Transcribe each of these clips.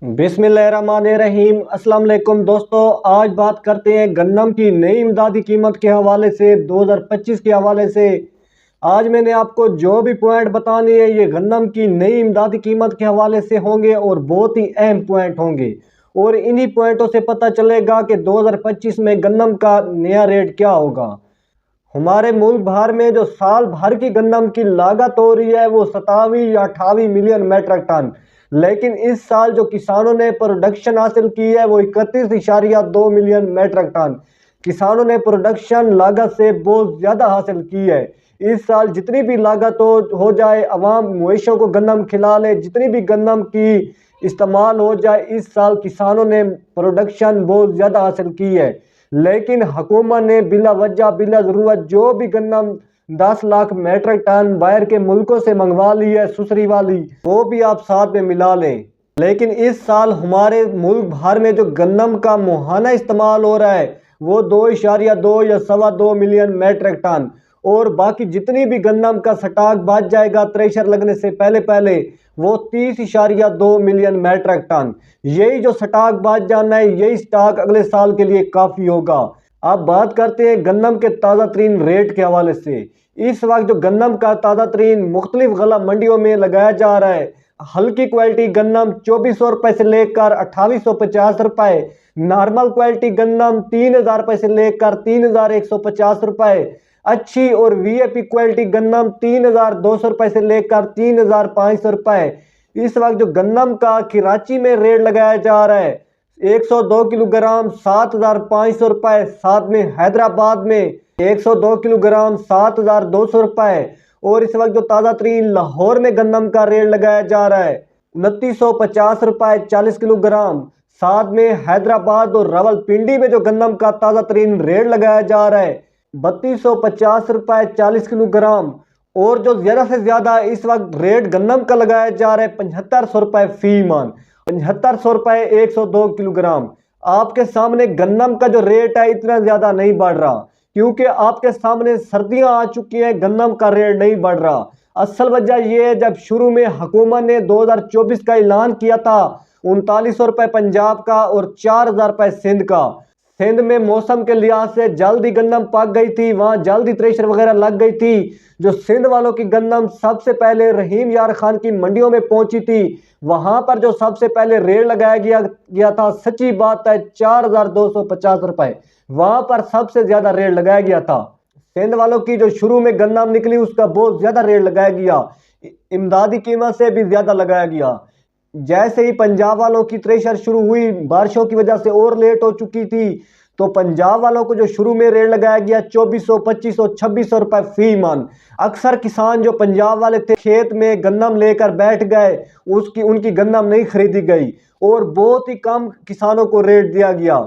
बिस्मिल्लाहिर्रहमानिर्रहीम। अस्सलाम वालेकुम दोस्तों, आज बात करते हैं गन्नम की नई इमदादी कीमत के हवाले से 2025 के हवाले से। आज मैंने आपको जो भी पॉइंट बताने हैं ये गन्नम की नई इमदादी कीमत के हवाले से होंगे और बहुत ही अहम पॉइंट होंगे और इन्हीं पॉइंटों से पता चलेगा कि 2025 में गन्नम का नया रेट क्या होगा। हमारे मुल्क भर में जो साल भर की गन्नम की लागत हो रही है वो 27 या 28 मिलियन मेट्रिक टन, लेकिन इस साल जो किसानों ने प्रोडक्शन हासिल की है वो 31.2 मिलियन मेट्रिक टन। किसानों ने प्रोडक्शन लागत से बहुत ज़्यादा हासिल की है। इस साल जितनी भी लागत हो जाए, अवाम मवेशियों को गन्नम खिला ले, जितनी भी गन्नम की इस्तेमाल हो जाए, इस साल किसानों ने प्रोडक्शन बहुत ज़्यादा हासिल की है। लेकिन हुकूमत ने बिला वजह बिला ज़रूरत जो भी गन्नम 10 लाख मेट्रिक टन बाहर के मुल्कों से मंगवा ली है सुसरी वाली, वो भी आप साथ में मिला लें। लेकिन इस साल हमारे मुल्क भर में जो गन्नम का मुहाना इस्तेमाल हो रहा है वो 2.2 या 2.25 मिलियन मेट्रिक टन, और बाकी जितनी भी गन्नम का स्टॉक बच जाएगा थ्रेशर लगने से पहले पहले वो 30.2 मिलियन मेट्रिक टन। यही जो स्टॉक बच जाना है, यही स्टॉक अगले साल के लिए काफ़ी होगा। अब बात करते हैं गन्नम के ताज़ा तरीन रेट के हवाले से। इस वक्त जो गन्नम का ताज़ा तरीन मुख्तलिफ गला मंडियों में लगाया जा रहा है, हल्की क्वालिटी गन्नम 2400 रुपये से लेकर 2850 रुपये, नॉर्मल क्वालिटी गन्नम 3000 रुपये से लेकर 3150 रुपये, अच्छी और वीआईपी क्वालिटी गन्नम 3200 रुपये से लेकर 3500 रुपये। इस वक्त जो गन्नम का कराची में रेट लगाया जा रहा है 102 किलोग्राम 7500 रुपये, साथ में हैदराबाद में 102 किलोग्राम 7200 रुपये, और इस वक्त जो ताज़ा तरीन लाहौर में गन्नम का रेट लगाया जा रहा है 2950 रुपये 40 किलोग्राम, साथ में हैदराबाद और रावलपिंडी में जो गन्नम का ताज़ा तरीन रेट लगाया जा रहा है 3250 रुपये 40 किलोग्राम, और जो ज़्यादा से ज़्यादा इस वक्त रेट गन्नम का लगाया जा रहा है 7500 रुपये फी मन, 7500 रुपये 102 किलोग्राम। आपके सामने गन्नम का जो रेट है इतना ज़्यादा नहीं बढ़ रहा क्योंकि आपके सामने सर्दियां आ चुकी हैं, गन्नम का रेट नहीं बढ़ रहा। असल वजह यह है, जब शुरू में हुकूमत ने 2024 का ऐलान किया था 3900 रुपये पंजाब का और 4000 रुपये सिंध का। सिंध में मौसम के लिहाज से जल्दी गन्नम पक गई थी, वहाँ जल्दी थ्रेशर वगैरह लग गई थी। जो सिंध वालों की गन्नम सबसे पहले रहीम यार खान की मंडियों में पहुंची थी, वहां पर जो सबसे पहले रेट लगाया गया था, सच्ची बात है 4250 रुपये, वहां पर सबसे ज्यादा रेट लगाया गया था। सिंध वालों की जो शुरू में गन्नम निकली उसका बहुत ज्यादा रेट लगाया गया, इमदादी कीमत से भी ज्यादा लगाया गया। जैसे ही पंजाब वालों की थ्रेशर शुरू हुई, बारिशों की वजह से और लेट हो चुकी थी, तो पंजाब वालों को जो शुरू में रेट लगाया गया 2400 2500 2600 रुपये फी मन। अक्सर किसान जो पंजाब वाले थे खेत में गन्नम लेकर बैठ गए, उनकी गन्नम नहीं खरीदी गई और बहुत ही कम किसानों को रेट दिया गया।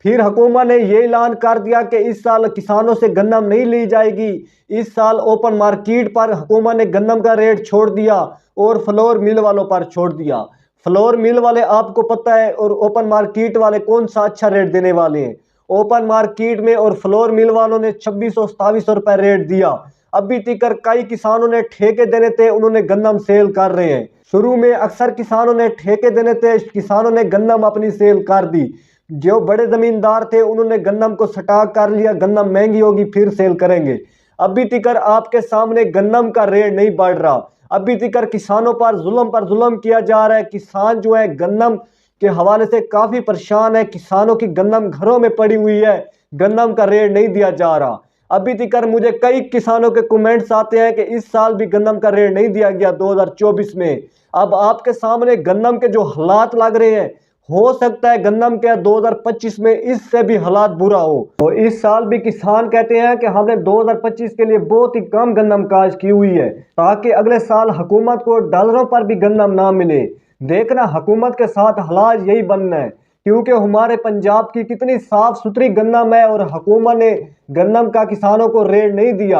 फिर हुकूमत ने ये ऐलान कर दिया कि इस साल किसानों से गन्नम नहीं ली जाएगी। इस साल ओपन मार्केट पर हुकूमत ने गन्नम का रेट छोड़ दिया और फ्लोर मिल वालों पर छोड़ दिया। फ्लोर मिल वाले आपको पता है और ओपन मार्केट वाले कौन सा अच्छा रेट देने वाले हैं। ओपन मार्केट में और फ्लोर मिल वालों ने 2600-2700 रुपये रेट दिया। अभी तक कई किसानों ने ठेके देने थे, उन्होंने गन्नम सेल कर रहे हैं। शुरू में अक्सर किसानों ने ठेके देने थे, किसानों ने गन्नम अपनी सेल कर दी। जो बड़े जमींदार थे उन्होंने गन्नम को स्टॉक कर लिया, गन्नम महंगी होगी फिर सेल करेंगे। अभी तक आपके सामने गन्नम का रेट नहीं बढ़ रहा, अभी तक किसानों पर जुल्म किया जा रहा है। किसान जो है गन्नम के हवाले से काफ़ी परेशान है, किसानों की गन्नम घरों में पड़ी हुई है, गन्नम का रेट नहीं दिया जा रहा। अभी तक मुझे कई किसानों के कमेंट्स आते हैं कि इस साल भी गन्नम का रेट नहीं दिया गया 2024 में। अब आपके सामने गन्नम के जो हालात लग रहे हैं, हो सकता है गन्नम के 2025 में इससे भी हालात बुरा हो। और इस साल भी किसान कहते हैं कि हमने 2025 के लिए बहुत ही कम गन्नम काश्त की हुई है ताकि अगले साल हुकूमत को डॉलरों पर भी गन्नम ना मिले। देखना हुकूमत के साथ हालात यही बनना है क्योंकि हमारे पंजाब की कितनी साफ सुथरी गन्नम है और हुकूमत ने गन्नम का किसानों को रेट नहीं दिया।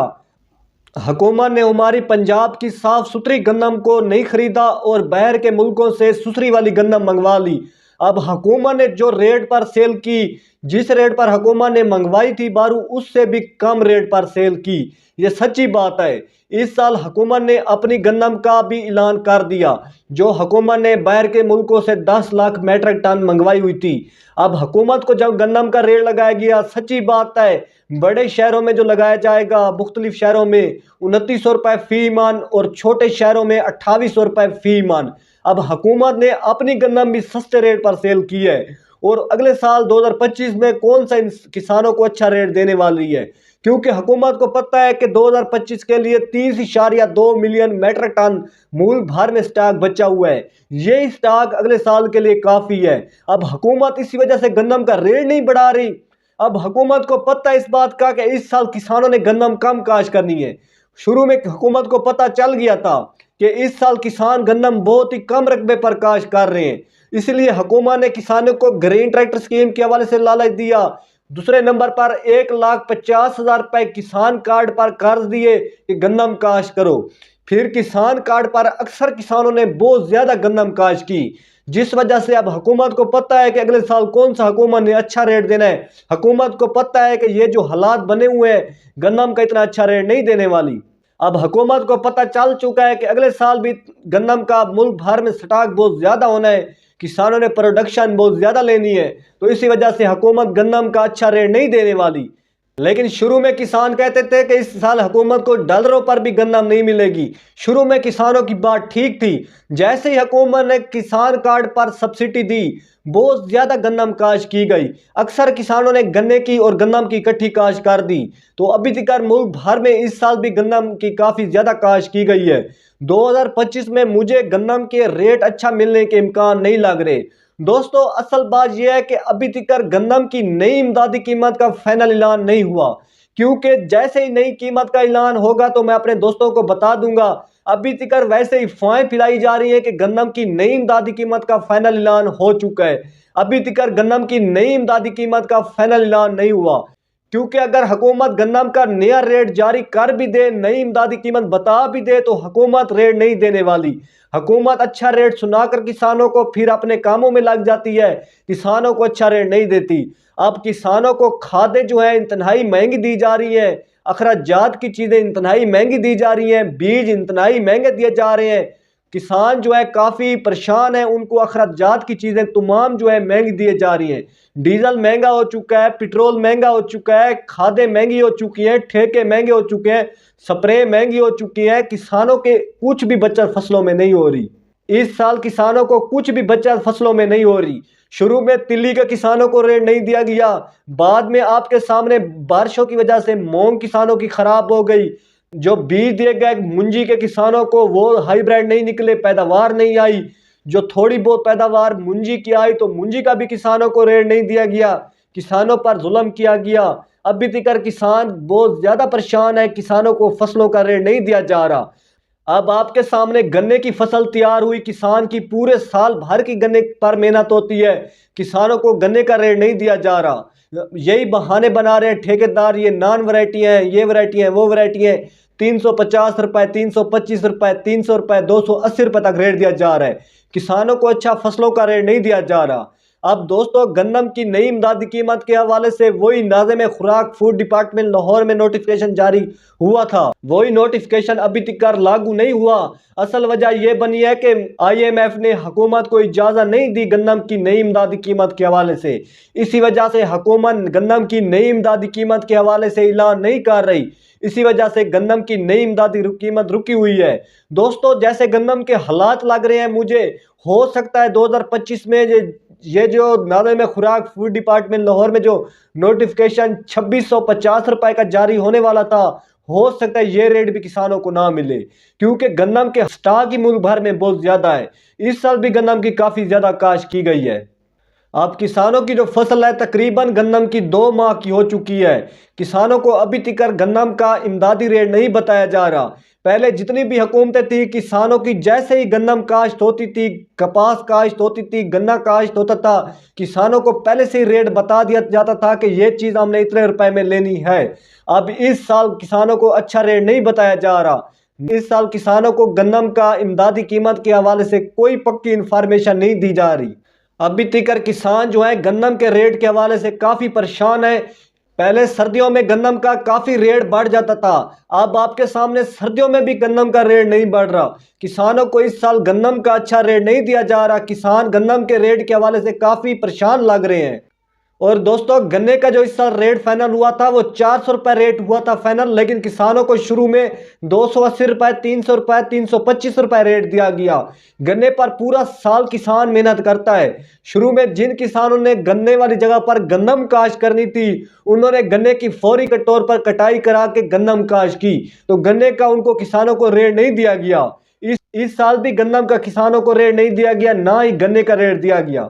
हुकूमत ने हमारी पंजाब की साफ सुथरी गन्नम को नहीं खरीदा और बाहर के मुल्कों से सुसरी वाली गन्नम मंगवा ली। अब हुकूमत ने जो रेट पर सेल की, जिस रेट पर हुकूमत ने मंगवाई थी बारू, उससे भी कम रेट पर सेल की। ये सच्ची बात है। इस साल हुकूमत ने अपनी गंदम का भी ऐलान कर दिया, जो हुकूमत ने बाहर के मुल्कों से 10 लाख मीट्रिक टन मंगवाई हुई थी। अब हुकूमत को जब गंदम का रेट लगाया गया, सच्ची बात है, बड़े शहरों में जो लगाया जाएगा, मुख्तलिफ शहरों में 2900 रुपये फी ईमान और छोटे शहरों में 2800 रुपये फी ईमान। अब हुकूमत ने अपनी गंदम भी सस्ते रेट पर सेल की है और अगले साल 2025 में कौन सा इन किसानों को अच्छा रेट देने वाली है, क्योंकि हुकूमत को पता है कि 2025 के लिए 30.2 मिलियन मीट्रिक टन मूल भर में स्टॉक बचा हुआ है। ये स्टॉक अगले साल के लिए काफ़ी है। अब हुकूमत इसी वजह से गंदम का रेट नहीं बढ़ा रही। अब हुकूमत को पता है इस बात का कि इस साल किसानों ने गंदम कम काश्त करनी है। शुरू में हुकूमत को पता चल गया था कि इस साल किसान गंदम बहुत ही कम रकबे पर काश्त कर रहे हैं, इसलिए हुकूमत ने किसानों को ग्रीन ट्रैक्टर स्कीम के हवाले से लालच दिया। दूसरे नंबर पर 1,50,000 रुपए किसान कार्ड पर कर्ज दिए कि गंदम काश्त करो। फिर किसान कार्ड पर अक्सर किसानों ने बहुत ज्यादा गंदम काश्त की, जिस वजह से अब हुकूमत को पता है कि अगले साल कौन सा हुकूमत ने अच्छा रेट देना है। हुकूमत को पता है कि ये जो हालात बने हुए हैं, गंदम का इतना अच्छा रेट नहीं देने वाली। अब हुकूमत को पता चल चुका है कि अगले साल भी गंदम का मुल्क भर में स्टॉक बहुत ज़्यादा होना है, किसानों ने प्रोडक्शन बहुत ज़्यादा लेनी है, तो इसी वजह से हुकूमत गंदम का अच्छा रेट नहीं देने वाली। लेकिन शुरू में किसान कहते थे कि इस साल हुकूमत को डॉलरों पर भी गंदम नहीं मिलेगी। शुरू में किसानों की बात ठीक थी। जैसे ही हुकूमत ने किसान कार्ड पर सब्सिडी दी, बहुत ज़्यादा गंदम काश्त की गई। अक्सर किसानों ने गन्ने की और गंदम की इकट्ठी काश्त कर दी, तो अभी तक मुल्क भर में इस साल भी गंदम की काफ़ी ज़्यादा काश्त की गई है। 2025 में मुझे गंदम के रेट अच्छा मिलने के इम्कान नहीं लग रहे। दोस्तों, असल बात यह है कि अभी तक गंदम की नई इमदादी कीमत का फाइनल ऐलान नहीं हुआ, क्योंकि जैसे ही नई कीमत का ऐलान होगा तो मैं अपने दोस्तों को बता दूंगा। अभी तक वैसे ही अफवाहें फैलाई जा रही है कि गंदम की नई इमदादी कीमत का फाइनल ऐलान हो चुका है। अभी तक गंदम की नई इमदादी कीमत का फाइनल ऐलान नहीं हुआ, क्योंकि अगर हुकूमत गंदम का नया रेट जारी कर भी दे, नई इमदादी कीमत बता भी दे, तो हुकूमत रेट नहीं देने वाली। हुकूमत अच्छा रेट सुनाकर किसानों को फिर अपने कामों में लग जाती है, किसानों को अच्छा रेट नहीं देती। अब किसानों को खादें जो है इंतहाई महंगी दी जा रही है, अखराजात की चीज़ें इंतहाई महंगी दी जा रही हैं, बीज इंतहाई महंगे दिए जा रहे हैं। किसान जो है काफ़ी परेशान है, उनको अखराजात की चीज़ें तमाम जो है महंगी दिए जा रही हैं। डीजल महंगा हो चुका है, पेट्रोल महंगा हो चुका है, खादें महंगी हो चुकी हैं, ठेके महंगे हो चुके हैं, स्प्रे महंगी हो चुकी है। किसानों के कुछ भी बचत फसलों में नहीं हो रही। इस साल किसानों को कुछ भी बचत फसलों में नहीं हो रही। शुरू में तिल्ली के किसानों को रेट नहीं दिया गया, बाद में आपके सामने बारिशों की वजह से मूंग किसानों की खराब हो गई। जो बीज दिए गए मुंजी के किसानों को, वो हाईब्रिड नहीं निकले, पैदावार नहीं आई। जो थोड़ी बहुत पैदावार मुंजी की आई, तो मुंजी का भी किसानों को रेट नहीं दिया गया, किसानों पर जुल्म किया गया। अभी तक किसान बहुत ज़्यादा परेशान है, किसानों को फसलों का रेट नहीं दिया जा रहा। अब आपके सामने गन्ने की फसल तैयार हुई, किसान की पूरे साल भर की गन्ने पर मेहनत होती है, किसानों को गन्ने का रेट नहीं दिया जा रहा। यही बहाने बना रहे हैं ठेकेदार, ये नॉन वैरायटी हैं, ये वैरायटी हैं, वो वैरायटी हैं। 350 रुपये, 325 रुपये, 300 रुपये, 280 रुपये तक रेट दिया जा रहा है। किसानों को अच्छा फसलों का रेट नहीं दिया जा रहा। अब दोस्तों, गंदम की नई इमदादी कीमत के हवाले से वही नाज़िम खुराक फूड डिपार्टमेंट लाहौर में नोटिफिकेशन जारी हुआ था, वही नोटिफिकेशन अभी तक लागू नहीं हुआ। असल वजह यह बनी है कि IMF ने हुकूमत को इजाज़त नहीं दी गंदम की नई इमदादी कीमत के हवाले से। इसी वजह से हुकूमत गंदम की नई इमदादी कीमत के हवाले से ऐलान नहीं कर रही। इसी वजह से गंदम की नई इमदादी कीमत रुकी हुई है। दोस्तों, जैसे गंदम के हालात लग रहे हैं, मुझे हो सकता है 2025 में ये जो नाज़िम खुराक फूड डिपार्टमेंट लाहौर में जो नोटिफिकेशन 2650 रुपये का जारी होने वाला था, हो सकता है ये रेट भी किसानों को ना मिले, क्योंकि गंदम के स्टॉक ही मुल्क भर में बहुत ज़्यादा है। इस साल भी गंदम की काफ़ी ज़्यादा काश्त की गई है। अब किसानों की जो फसल है तकरीबन गंदम की 2 माह की हो चुकी है। किसानों को अभी तक गंदम का इमदादी रेट नहीं बताया जा रहा। पहले जितनी भी हुकूमतें थी, किसानों की जैसे ही गंदम काश्त होती थी, कपास काश्त होती थी, गन्ना काश्त होता था, किसानों को पहले से ही रेट बता दिया जाता था कि ये चीज़ हमने इतने रुपए में लेनी है। अब इस साल किसानों को अच्छा रेट नहीं बताया जा रहा। इस साल किसानों को गंदम का इमदादी कीमत के हवाले से कोई पक्की इंफॉर्मेशन नहीं दी जा रही। अभी तक किसान जो है गन्नम के रेट के हवाले से काफ़ी परेशान है। पहले सर्दियों में गन्नम का काफ़ी रेट बढ़ जाता था, अब आपके सामने सर्दियों में भी गन्नम का रेट नहीं बढ़ रहा। किसानों को इस साल गन्नम का अच्छा रेट नहीं दिया जा रहा। किसान गन्नम के रेट के हवाले से काफ़ी परेशान लग रहे हैं। और दोस्तों, गन्ने का जो इस साल रेट फाइनल हुआ था वो 400 रुपये रेट हुआ था फाइनल, लेकिन किसानों को शुरू में 280 रुपये, 300 रुपये, 325 रुपये रेट दिया गया। गन्ने पर पूरा साल किसान मेहनत करता है। शुरू में जिन किसानों ने गन्ने वाली जगह पर गन्नम काश्त करनी थी, उन्होंने गन्ने की फौरी के तौर पर कटाई करा के गन्नम काश्त की, तो गन्ने का उनको किसानों को रेट नहीं दिया गया। इस साल भी गन्नम का किसानों को रेट नहीं दिया गया, ना ही गन्ने का रेट दिया गया।